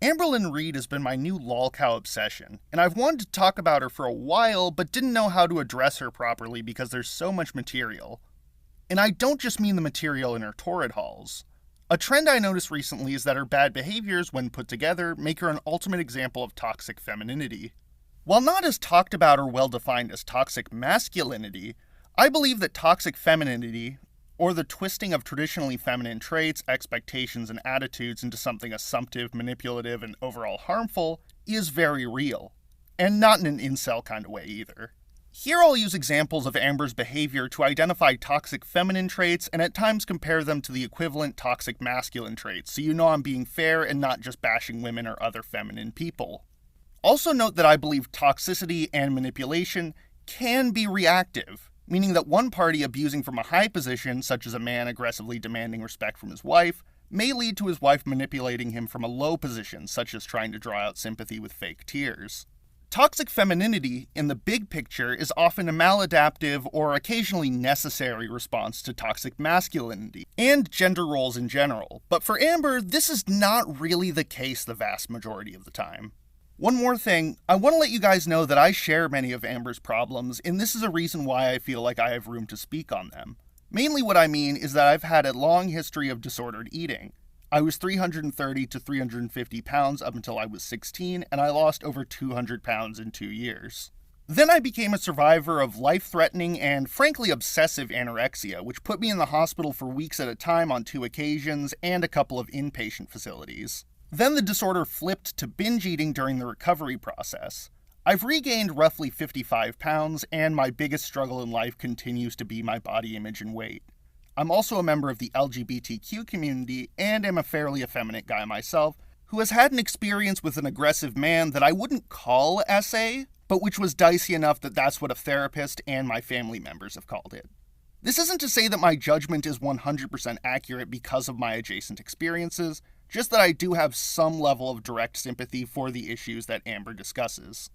Amberlynn Reid has been my new lolcow obsession, and I've wanted to talk about her for a while, but didn't know how to address her properly because there's so much material. And I don't just mean the material in her torrid hauls. A trend I noticed recently is that her bad behaviors, when put together, make her an ultimate example of toxic femininity. While not as talked about or well defined as toxic masculinity, I believe that toxic femininity, or the twisting of traditionally feminine traits, expectations, and attitudes into something assumptive, manipulative, and overall harmful, is very real. And not in an incel kind of way either. Here I'll use examples of Amber's behavior to identify toxic feminine traits and at times compare them to the equivalent toxic masculine traits, so you know I'm being fair and not just bashing women or other feminine people. Also note that I believe toxicity and manipulation can be reactive, meaning that one party abusing from a high position, such as a man aggressively demanding respect from his wife, may lead to his wife manipulating him from a low position, such as trying to draw out sympathy with fake tears. Toxic femininity, in the big picture, is often a maladaptive or occasionally necessary response to toxic masculinity, and gender roles in general. But for Amber, this is not really the case the vast majority of the time. One more thing, I want to let you guys know that I share many of Amber's problems, and this is a reason why I feel like I have room to speak on them. Mainly what I mean is that I've had a long history of disordered eating. I was 330 to 350 pounds up until I was 16, and I lost over 200 pounds in 2 years. Then I became a survivor of life-threatening and frankly obsessive anorexia, which put me in the hospital for weeks at a time on 2 occasions and a couple of inpatient facilities. Then the disorder flipped to binge eating during the recovery process. I've regained roughly 55 pounds, and my biggest struggle in life continues to be my body image and weight. I'm also a member of the LGBTQ community, and am a fairly effeminate guy myself, who has had an experience with an aggressive man that I wouldn't call SA, but which was dicey enough that that's what a therapist and my family members have called it. This isn't to say that my judgment is 100% accurate because of my adjacent experiences, just that I do have some level of direct sympathy for the issues that Amber discusses.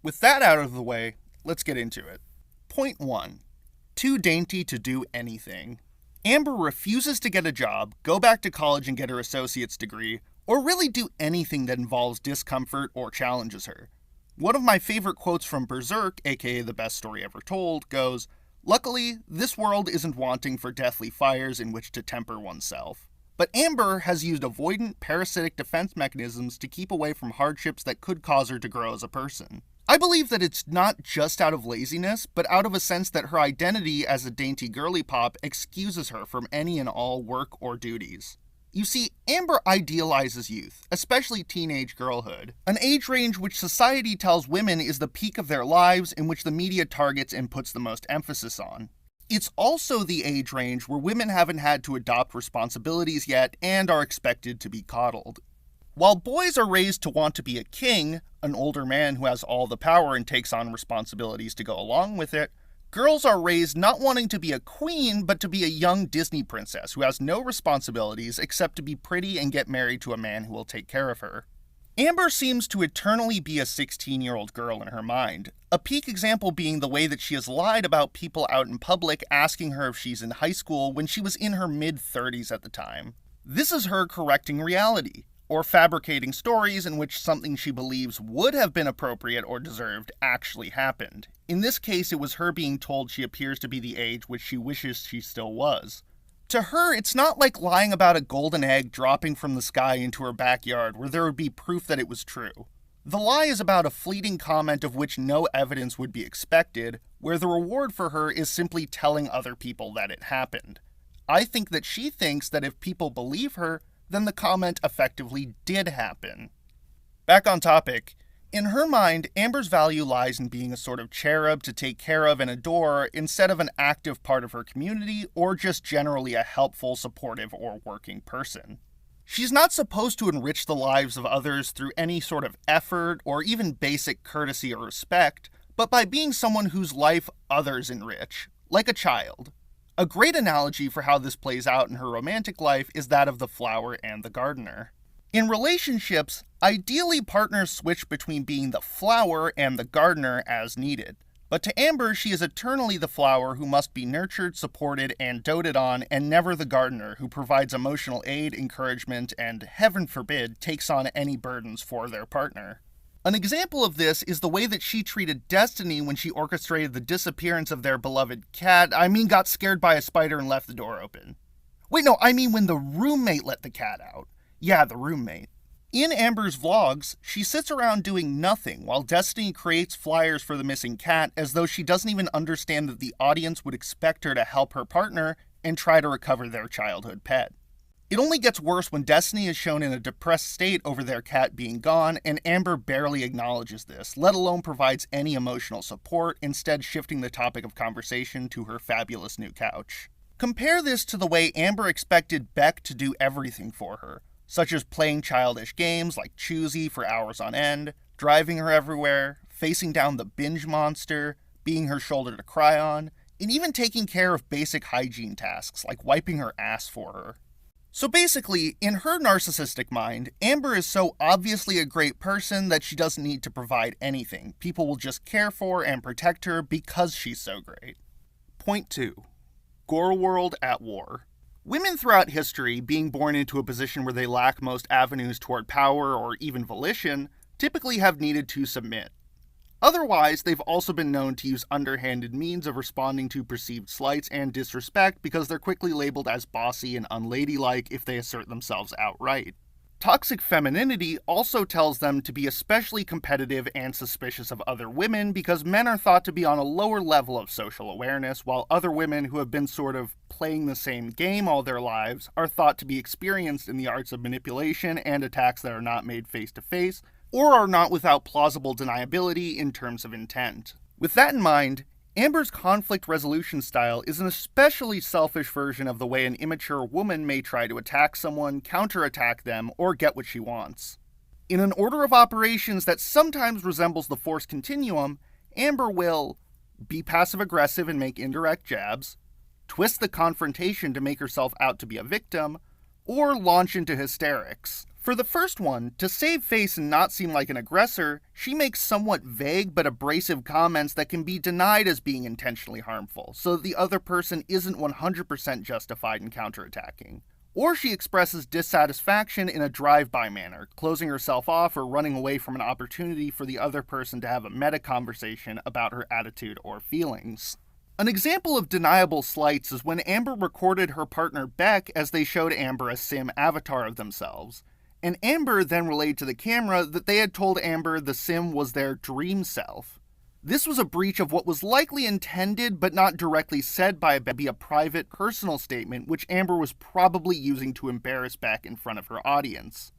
With that out of the way, let's get into it. Point 1. Too dainty to do anything. Amber refuses to get a job, go back to college and get her associate's degree, or really do anything that involves discomfort or challenges her. One of my favorite quotes from Berserk, aka The Best Story Ever Told, goes, "Luckily, this world isn't wanting for deathly fires in which to temper oneself." But Amber has used avoidant, parasitic defense mechanisms to keep away from hardships that could cause her to grow as a person. I believe that it's not just out of laziness, but out of a sense that her identity as a dainty girly pop excuses her from any and all work or duties. You see, Amber idealizes youth, especially teenage girlhood, an age range which society tells women is the peak of their lives and which the media targets and puts the most emphasis on. It's also the age range where women haven't had to adopt responsibilities yet and are expected to be coddled. While boys are raised to want to be a king, an older man who has all the power and takes on responsibilities to go along with it, girls are raised not wanting to be a queen, but to be a young Disney princess who has no responsibilities except to be pretty and get married to a man who will take care of her. Amber seems to eternally be a 16-year-old girl in her mind, a peak example being the way that she has lied about people out in public asking her if she's in high school when she was in her mid-30s at the time. This is her correcting reality, or fabricating stories in which something she believes would have been appropriate or deserved actually happened. In this case, it was her being told she appears to be the age which she wishes she still was. To her, it's not like lying about a golden egg dropping from the sky into her backyard where there would be proof that it was true. The lie is about a fleeting comment of which no evidence would be expected, where the reward for her is simply telling other people that it happened. I think that she thinks that if people believe her, then the comment effectively did happen. Back on topic. In her mind, Amber's value lies in being a sort of cherub to take care of and adore instead of an active part of her community or just generally a helpful, supportive, or working person. She's not supposed to enrich the lives of others through any sort of effort or even basic courtesy or respect, but by being someone whose life others enrich, like a child. A great analogy for how this plays out in her romantic life is that of the flower and the gardener. In relationships, ideally partners switch between being the flower and the gardener as needed. But to Amber, she is eternally the flower who must be nurtured, supported, and doted on, and never the gardener who provides emotional aid, encouragement, and, heaven forbid, takes on any burdens for their partner. An example of this is the way that she treated Destiny when she orchestrated the disappearance of their beloved cat. Got scared by a spider and left the door open. Wait, no, when the roommate let the cat out. Yeah, the roommate. In Amber's vlogs, she sits around doing nothing while Destiny creates flyers for the missing cat as though she doesn't even understand that the audience would expect her to help her partner and try to recover their childhood pet. It only gets worse when Destiny is shown in a depressed state over their cat being gone, and Amber barely acknowledges this, let alone provides any emotional support, instead shifting the topic of conversation to her fabulous new couch. Compare this to the way Amber expected Beck to do everything for her, such as playing childish games like Choosy for hours on end, driving her everywhere, facing down the binge monster, being her shoulder to cry on, and even taking care of basic hygiene tasks like wiping her ass for her. So basically, in her narcissistic mind, Amber is so obviously a great person that she doesn't need to provide anything. People will just care for and protect her because she's so great. Point 2. Gorlworld at war. Women throughout history, being born into a position where they lack most avenues toward power or even volition, typically have needed to submit. Otherwise, they've also been known to use underhanded means of responding to perceived slights and disrespect because they're quickly labeled as bossy and unladylike if they assert themselves outright. Toxic femininity also tells them to be especially competitive and suspicious of other women because men are thought to be on a lower level of social awareness, while other women who have been sort of playing the same game all their lives are thought to be experienced in the arts of manipulation and attacks that are not made face to face, or are not without plausible deniability in terms of intent. With that in mind, Amber's conflict resolution style is an especially selfish version of the way an immature woman may try to attack someone, counterattack them, or get what she wants. In an order of operations that sometimes resembles the Force continuum, Amber will be passive-aggressive and make indirect jabs, twist the confrontation to make herself out to be a victim, or launch into hysterics. For the first one, to save face and not seem like an aggressor, she makes somewhat vague but abrasive comments that can be denied as being intentionally harmful, so that the other person isn't 100% justified in counterattacking. Or she expresses dissatisfaction in a drive-by manner, closing herself off or running away from an opportunity for the other person to have a meta-conversation about her attitude or feelings. An example of deniable slights is when Amber recorded her partner Beck as they showed Amber a sim avatar of themselves. And Amber then relayed to the camera that they had told Amber the sim was their dream self. This was a breach of what was likely intended but not directly said by Beck to be a private, personal statement which Amber was probably using to embarrass Beck in front of her audience.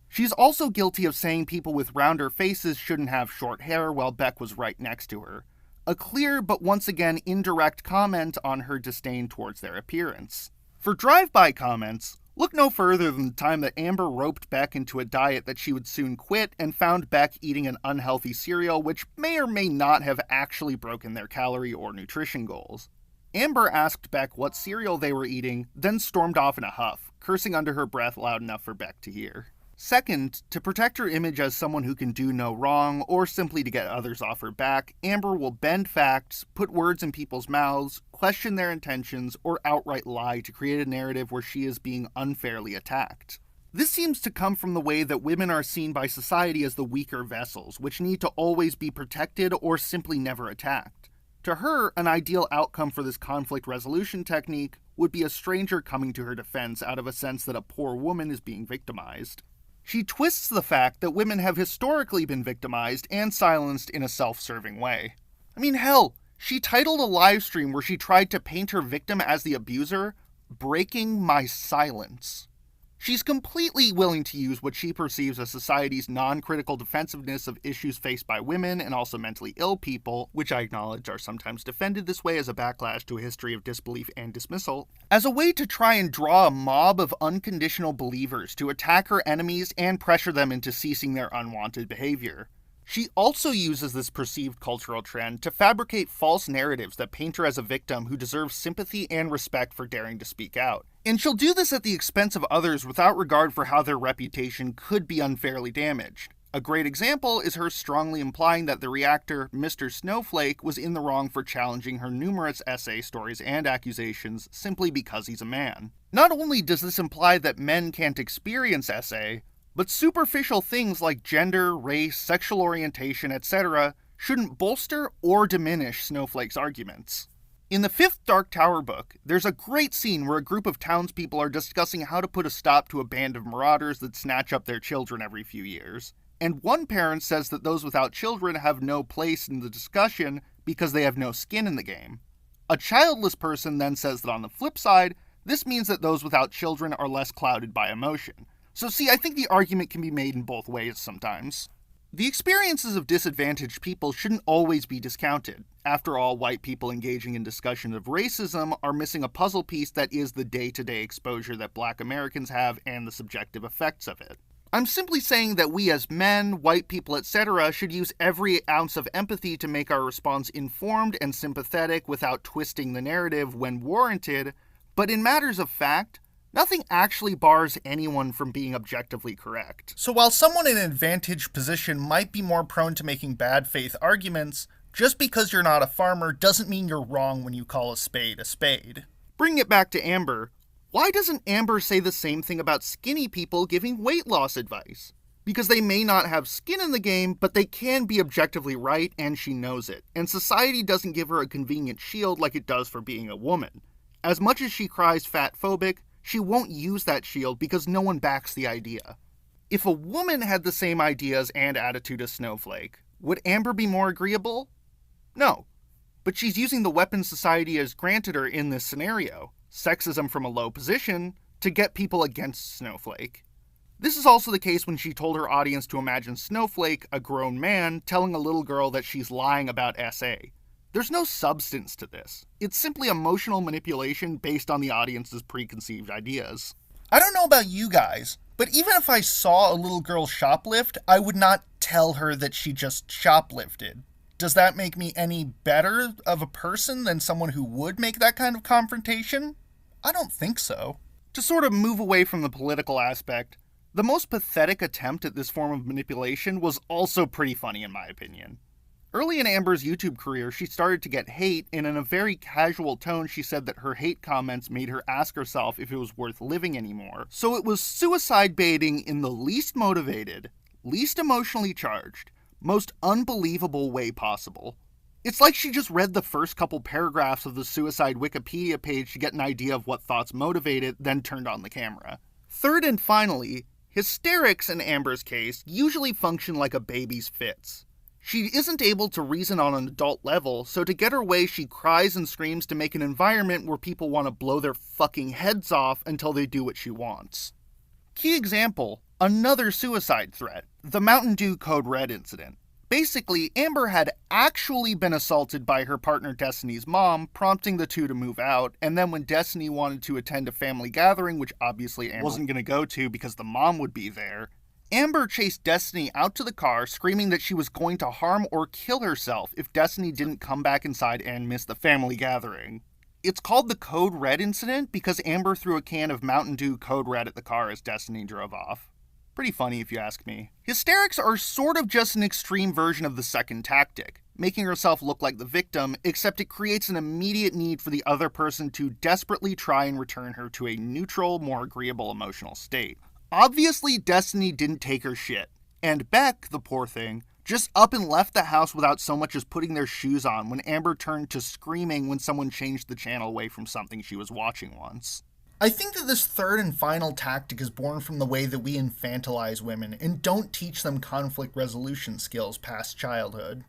She's also guilty of saying people with rounder faces shouldn't have short hair while Beck was right next to her. A clear but once again indirect comment on her disdain towards their appearance. For drive-by comments, look no further than the time that Amber roped Beck into a diet that she would soon quit and found Beck eating an unhealthy cereal which may or may not have actually broken their calorie or nutrition goals. Amber asked Beck what cereal they were eating, then stormed off in a huff, cursing under her breath loud enough for Beck to hear. Second, to protect her image as someone who can do no wrong, or simply to get others off her back, Amber will bend facts, put words in people's mouths, question their intentions, or outright lie to create a narrative where she is being unfairly attacked. This seems to come from the way that women are seen by society as the weaker vessels, which need to always be protected or simply never attacked. To her, an ideal outcome for this conflict resolution technique would be a stranger coming to her defense out of a sense that a poor woman is being victimized. She twists the fact that women have historically been victimized and silenced in a self-serving way. Hell, she titled a livestream where she tried to paint her victim as the abuser, "Breaking My Silence." She's completely willing to use what she perceives as society's non-critical defensiveness of issues faced by women and also mentally ill people, which I acknowledge are sometimes defended this way as a backlash to a history of disbelief and dismissal, as a way to try and draw a mob of unconditional believers to attack her enemies and pressure them into ceasing their unwanted behavior. She also uses this perceived cultural trend to fabricate false narratives that paint her as a victim who deserves sympathy and respect for daring to speak out. And she'll do this at the expense of others without regard for how their reputation could be unfairly damaged. A great example is her strongly implying that the reactor, Mr. Snowflake, was in the wrong for challenging her numerous essay stories and accusations simply because he's a man. Not only does this imply that men can't experience essay, but superficial things like gender, race, sexual orientation, etc. shouldn't bolster or diminish Snowflake's arguments. In the 5th Dark Tower book, there's a great scene where a group of townspeople are discussing how to put a stop to a band of marauders that snatch up their children every few years. And one parent says that those without children have no place in the discussion because they have no skin in the game. A childless person then says that on the flip side, this means that those without children are less clouded by emotion. So see, I think the argument can be made in both ways sometimes. The experiences of disadvantaged people shouldn't always be discounted. After all, white people engaging in discussion of racism are missing a puzzle piece that is the day-to-day exposure that Black Americans have and the subjective effects of it. I'm simply saying that we as men, white people, etc. should use every ounce of empathy to make our response informed and sympathetic without twisting the narrative when warranted, but in matters of fact, nothing actually bars anyone from being objectively correct. So while someone in an advantaged position might be more prone to making bad faith arguments, just because you're not a farmer doesn't mean you're wrong when you call a spade a spade. Bring it back to Amber. Why doesn't Amber say the same thing about skinny people giving weight loss advice? Because they may not have skin in the game, but they can be objectively right, and she knows it. And society doesn't give her a convenient shield like it does for being a woman. As much as she cries fat-phobic, she won't use that shield because no one backs the idea. If a woman had the same ideas and attitude as Snowflake, would Amber be more agreeable? No. But she's using the weapon society has granted her in this scenario, sexism from a low position, to get people against Snowflake. This is also the case when she told her audience to imagine Snowflake, a grown man, telling a little girl that she's lying about SA. There's no substance to this. It's simply emotional manipulation based on the audience's preconceived ideas. I don't know about you guys, but even if I saw a little girl shoplift, I would not tell her that she just shoplifted. Does that make me any better of a person than someone who would make that kind of confrontation? I don't think so. To sort of move away from the political aspect, the most pathetic attempt at this form of manipulation was also pretty funny in my opinion. Early in Amber's YouTube career, she started to get hate, and in a very casual tone she said that her hate comments made her ask herself if it was worth living anymore. So it was suicide baiting in the least motivated, least emotionally charged, most unbelievable way possible. It's like she just read the first couple paragraphs of the suicide Wikipedia page to get an idea of what thoughts motivated, then turned on the camera. Third and finally, hysterics in Amber's case usually function like a baby's fits. She isn't able to reason on an adult level, so to get her way she cries and screams to make an environment where people want to blow their fucking heads off until they do what she wants. Key example, another suicide threat, the Mountain Dew Code Red incident. Basically, Amber had actually been assaulted by her partner Destiny's mom, prompting the two to move out, and then when Destiny wanted to attend a family gathering, which obviously Amber wasn't going to go to because the mom would be there, Amber chased Destiny out to the car, screaming that she was going to harm or kill herself if Destiny didn't come back inside and miss the family gathering. It's called the Code Red incident because Amber threw a can of Mountain Dew Code Red at the car as Destiny drove off. Pretty funny if you ask me. Hysterics are sort of just an extreme version of the second tactic, making herself look like the victim, except it creates an immediate need for the other person to desperately try and return her to a neutral, more agreeable emotional state. Obviously, Destiny didn't take her shit, and Beck, the poor thing, just up and left the house without so much as putting their shoes on when Amber turned to screaming when someone changed the channel away from something she was watching once. I think that this third and final tactic is born from the way that we infantilize women and don't teach them conflict resolution skills past childhood.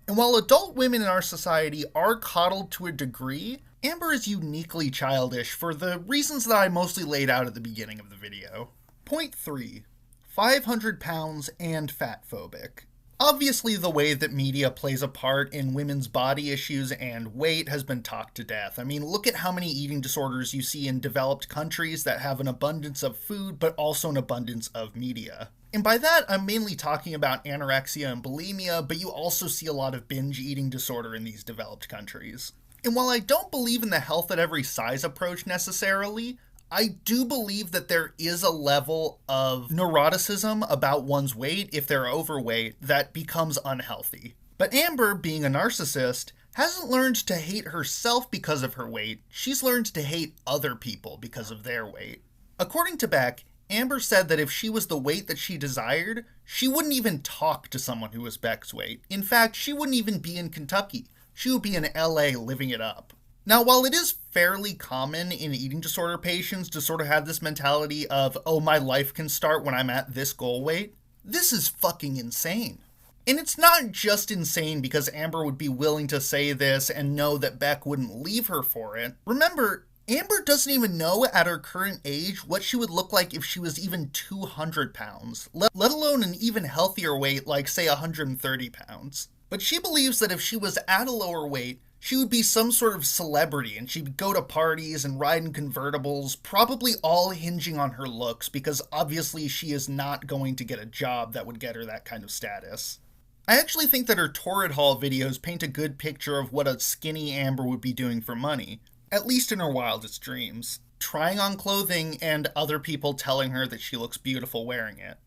And while adult women in our society are coddled to a degree, Amber is uniquely childish for the reasons that I mostly laid out at the beginning of the video. Point 3. 500 pounds and fat-phobic. Obviously, the way that media plays a part in women's body issues and weight has been talked to death. I mean, look at how many eating disorders you see in developed countries that have an abundance of food, but also an abundance of media. And by that, I'm mainly talking about anorexia and bulimia, but you also see a lot of binge eating disorder in these developed countries. And while I don't believe in the health at every size approach necessarily, I do believe that there is a level of neuroticism about one's weight if they're overweight that becomes unhealthy. But Amber, being a narcissist, hasn't learned to hate herself because of her weight. She's learned to hate other people because of their weight. According to Beck, Amber said that if she was the weight that she desired, she wouldn't even talk to someone who was Beck's weight. In fact, she wouldn't even be in Kentucky. She would be in LA living it up. Now, while it is fairly common in eating disorder patients to sort of have this mentality of, oh, my life can start when I'm at this goal weight, this is fucking insane. And it's not just insane because Amber would be willing to say this and know that Beck wouldn't leave her for it. Remember, Amber doesn't even know at her current age what she would look like if she was even 200 pounds, let alone an even healthier weight like, say, 130 pounds. But she believes that if she was at a lower weight, she would be some sort of celebrity and she'd go to parties and ride in convertibles, probably all hinging on her looks because obviously she is not going to get a job that would get her that kind of status. I actually think that her Torrid Haul videos paint a good picture of what a skinny Amber would be doing for money, at least in her wildest dreams, trying on clothing and other people telling her that she looks beautiful wearing it.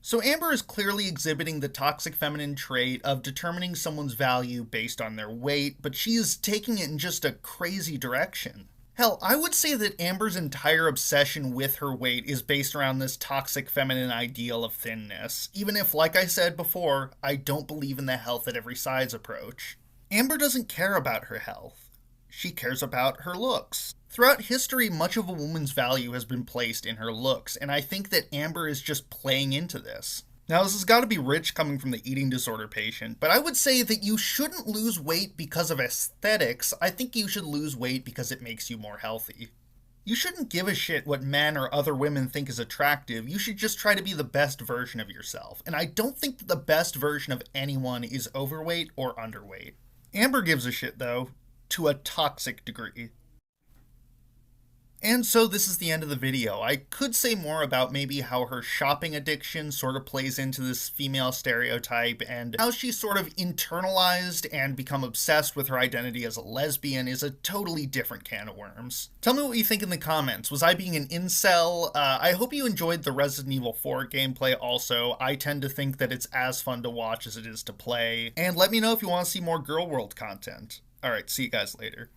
So Amber is clearly exhibiting the toxic feminine trait of determining someone's value based on their weight, but she is taking it in just a crazy direction. Hell, I would say that Amber's entire obsession with her weight is based around this toxic feminine ideal of thinness, even if, like I said before, I don't believe in the health at every size approach. Amber doesn't care about her health. She cares about her looks. Throughout history, much of a woman's value has been placed in her looks, and I think that Amber is just playing into this. Now, this has got to be rich coming from the eating disorder patient, but I would say that you shouldn't lose weight because of aesthetics. I think you should lose weight because it makes you more healthy. You shouldn't give a shit what men or other women think is attractive. You should just try to be the best version of yourself, and I don't think that the best version of anyone is overweight or underweight. Amber gives a shit, though, to a toxic degree. And so this is the end of the video. I could say more about maybe how her shopping addiction sort of plays into this female stereotype and how she sort of internalized and become obsessed with her identity as a lesbian is a totally different can of worms. Tell me what you think in the comments. Was I being an incel? I hope you enjoyed the Resident Evil 4 gameplay also. I tend to think that it's as fun to watch as it is to play. And let me know if you want to see more Girl World content. Alright, see you guys later.